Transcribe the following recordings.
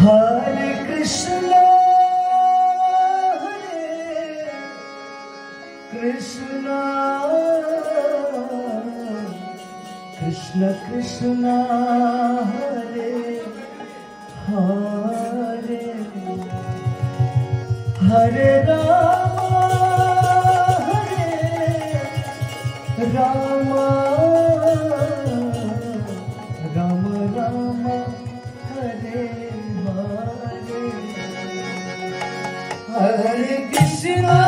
हरे कृष्णा कृष्णा कृष्ण कृष्ण हरे हरे हरे राम राम राम राम हरे हरे हरे कृष्णा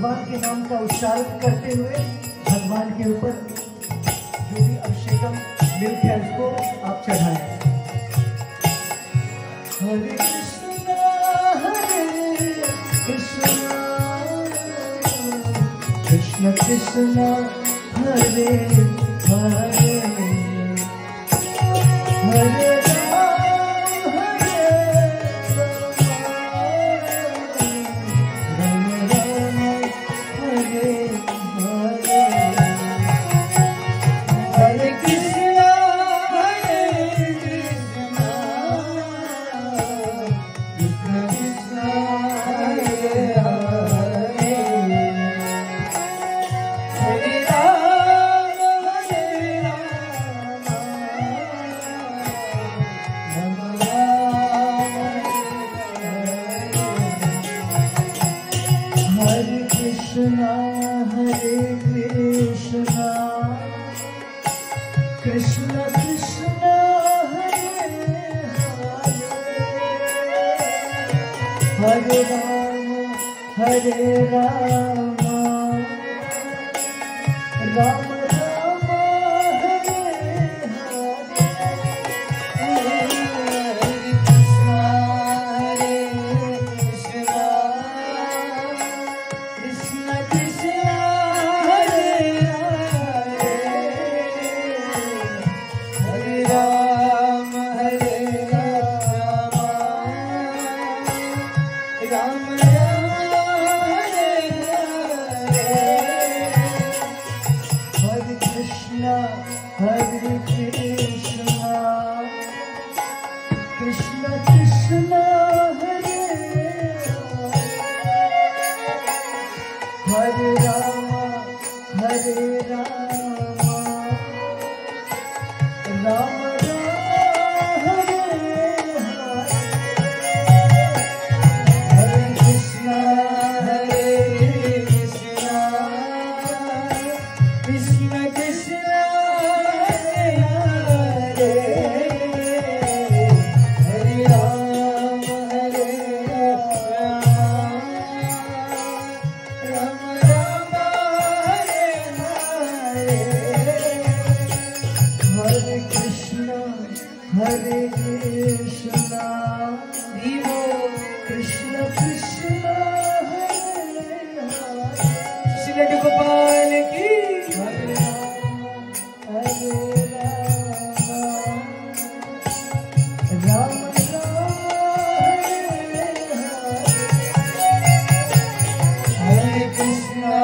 भगवान के नाम का उच्चारण करते हुए भगवान के ऊपर जो भी अभिषेकम मिल्क है उसको आप चढ़ाएं। हरे कृष्णा कृष्ण कृष्ण हरे हरे हरे कृष्ण कृष्ण हरे हरे राम राम राम हरे हरे हरे कृष्ण कृष्ण कृष्ण हरे हरे हरे राम राम हरे कृष्णा कृष्ण कृष्ण हरे हरे राम राम हरे कृष्णा कृष्ण कृष्ण हरे श्री गोपाल की हरे राम हरे कृष्णा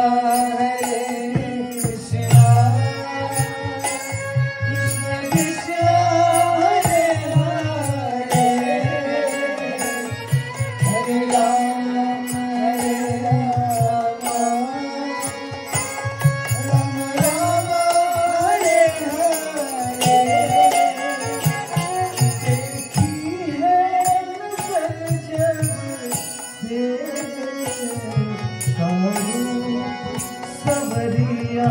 सवरिया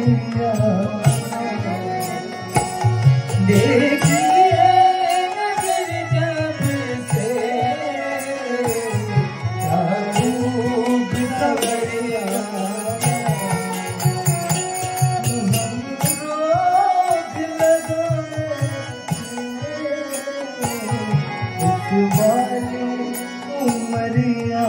नजरिया देखी है नजर जब से खूब सवरिया रोज लगाए इस वाली उमरिया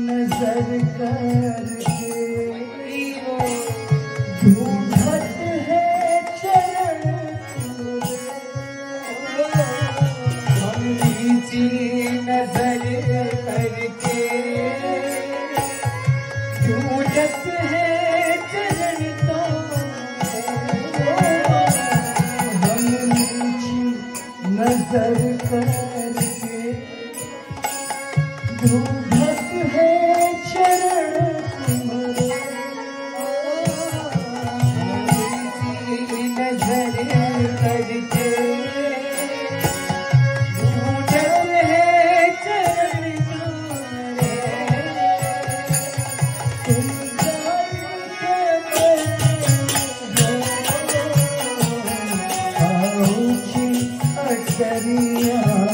नजर करके ढूंढत है चरण तुम्हारे नजर करके ढूंढत है चरण तुम्हारे तुम दरिया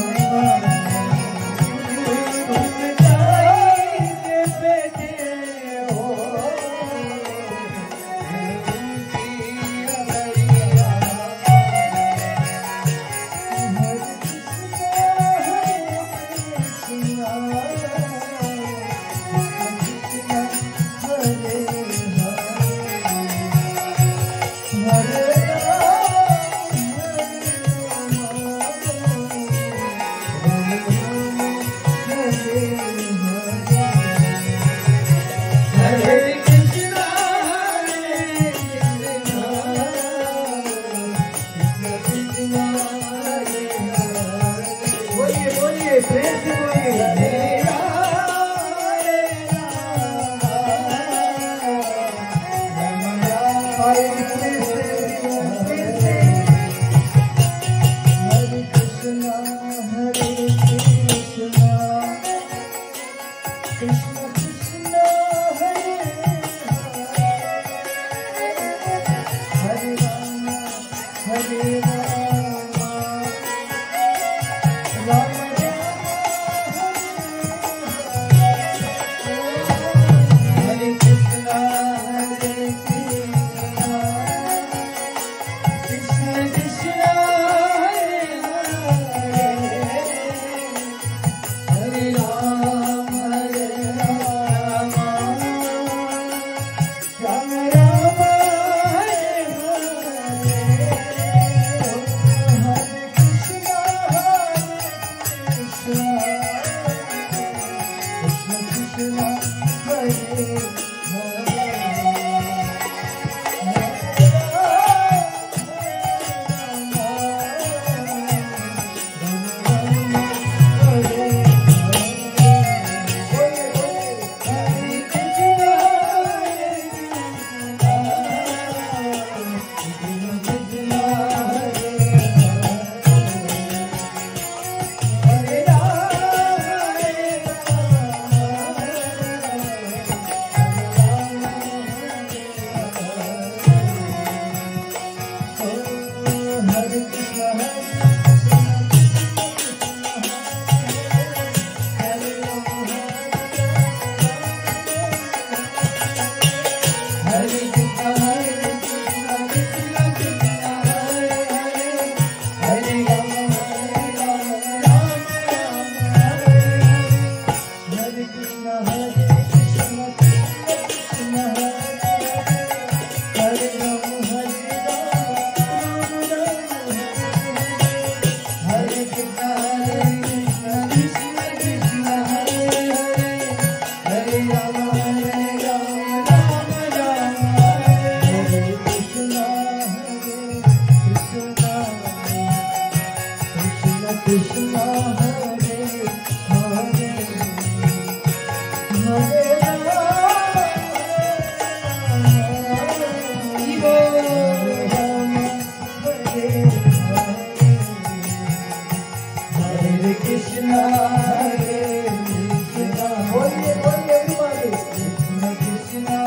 Hare Krishna, Hare Krishna. Boलिए बोलिए everybody. Krishna Krishna,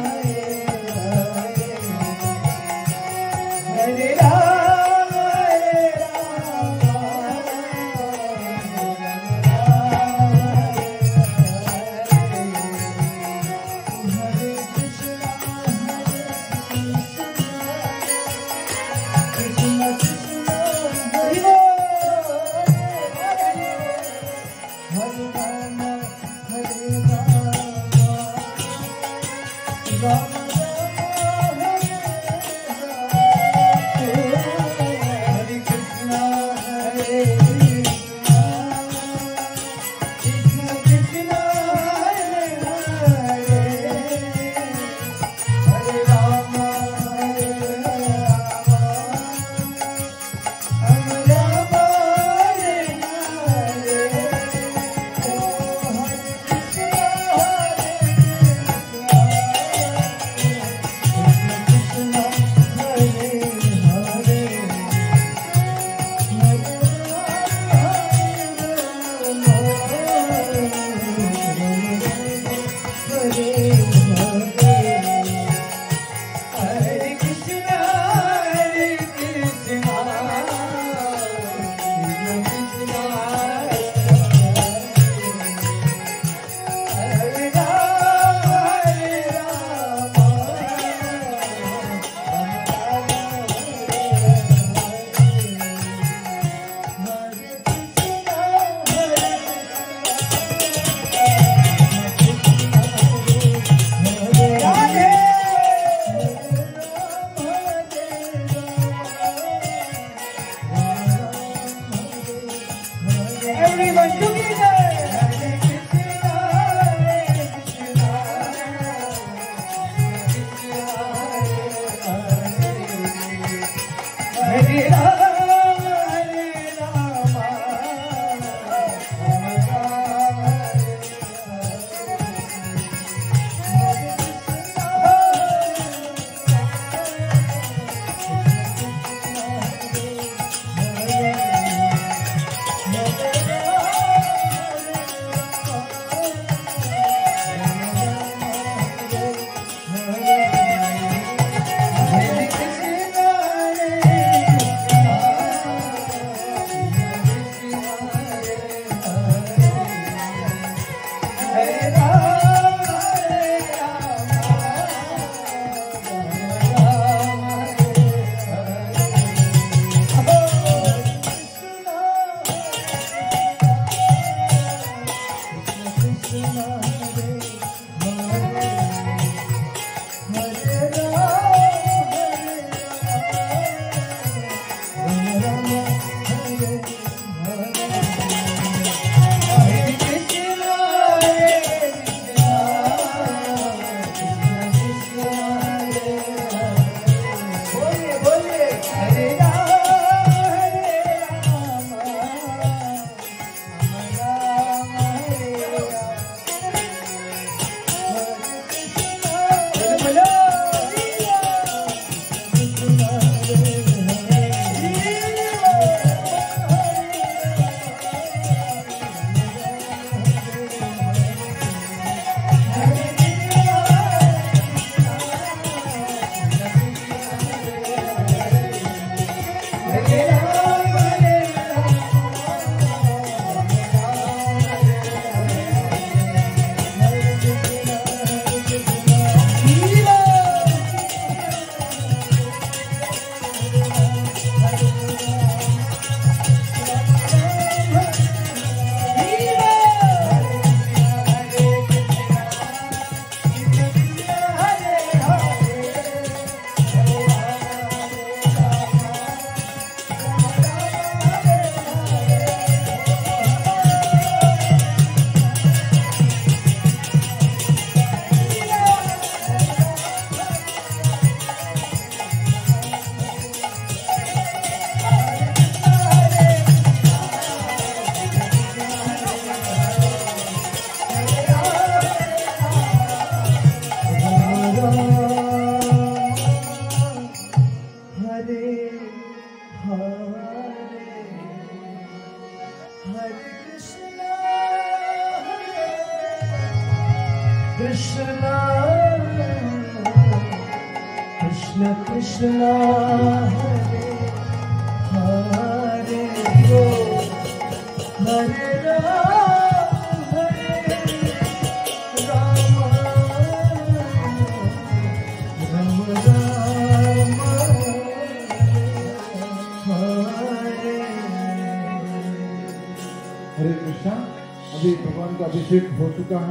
Hare Hare. Hare Rama, Hare Rama, Hare Krishna, Krishna Krishna, Hare Rama, Hare Rama, Hare Krishna, Hare Krishna, Krishna Krishna, Hare Hare, Hare Rama, Hare Rama, Rama Rama, Hare Hare, Hare Krishna, everyone together. Hare Krishna, Hare Krishna, Hare Rama, Hare Rama, Rama Rama, हरे कृष्णा कृष्णा कृष्ण कृष्ण हरे हरे हरे राम राम राम हरे कृष्णा। अभी भगवान का अभिषेक हो चुका है।